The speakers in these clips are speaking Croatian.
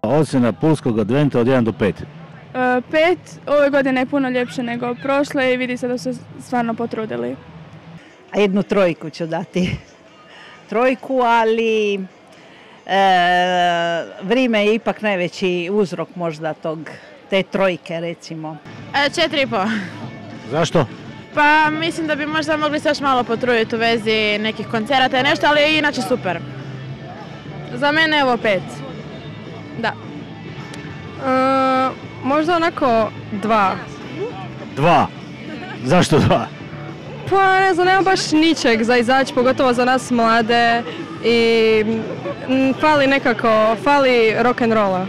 Ocjena Pulskog adventa od 1 do 5. 5, ove godine je puno ljepše nego prošle i vidi se da su se stvarno potrudili. A jednu trojku ću dati. Trojku, ali vrijeme je ipak najveći uzrok možda te trojke, recimo. 4,5. Zašto? Pa mislim da bi možda mogli se još malo potruditi u vezi nekih koncerata i nešto, ali je inače super. Za mene evo 5. Da. Možda onako 2. 2. Zašto 2? Pa ne znam, nema baš ničeg za izaći, pogotovo za nas mlade i fali rock'n'rolla.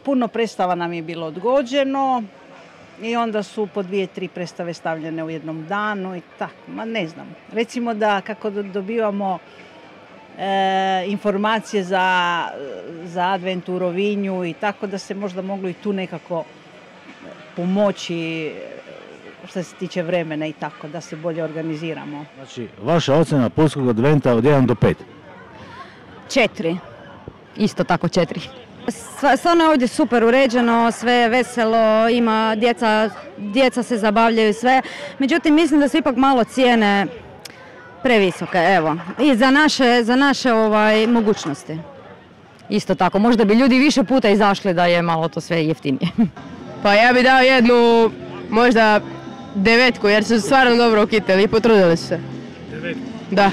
Puno predstava nam je bilo odgođeno i onda su po 2-3 predstave stavljene u jednom danu i tako, ne znam. Recimo da kako dobivamo informacije za advent u Rovinju i tako da se možda moglo i tu nekako pomoći što se tiče vremena i tako, da se bolje organiziramo. Znači, vaša ocjena Pulskog adventa od 1 do 5? 4. Isto tako 4. Stvarno je ovdje super uređeno, sve je veselo, ima djeca se zabavljaju sve. Međutim, mislim da su ipak malo cijene previsoke, evo. I za naše mogućnosti. Isto tako, možda bi ljudi više puta izašli da je malo to sve jeftinije. Pa ja bi dao jednu, možda 9, jer su stvarno dobro ukitili i potrudili su se. 9? Da.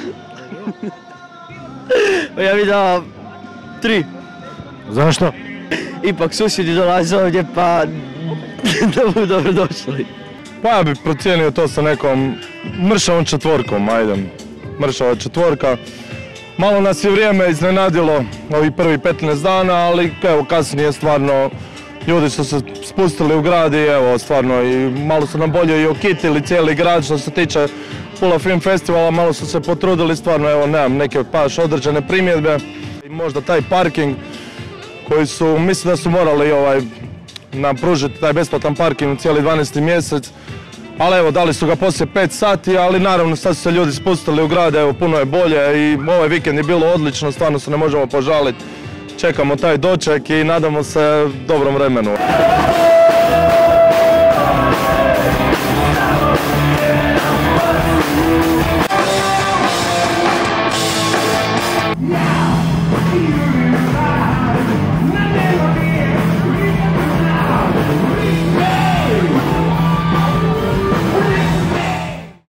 Ja bi dao 3. Zašto? Ipak susjedi dolaze ovdje pa da budu dobro došli. Pa ja bih procijenio to sa nekom mršavom 4, ajde. Mršava 4. Malo nas je vrijeme iznenadilo ovih prvih 15 dana, ali evo kasnije stvarno ljudi su se spustili u grad i evo stvarno i malo su nam bolje i okitili cijeli grad što se tiče Pula Film Festivala, malo su se potrudili stvarno, evo nemam neke baš određene primjedbe. I možda taj parking koji su, mislim da su morali nam pružiti taj besplatan parking u cijeli 12. mjesec, ali evo dali su ga poslije 5 sati, ali naravno sad su se ljudi spustili u grad, evo puno je bolje i ovaj vikend je bilo odlično, stvarno se ne možemo požaliti. Čekamo taj doček i nadamo se dobrom vremenu. Now,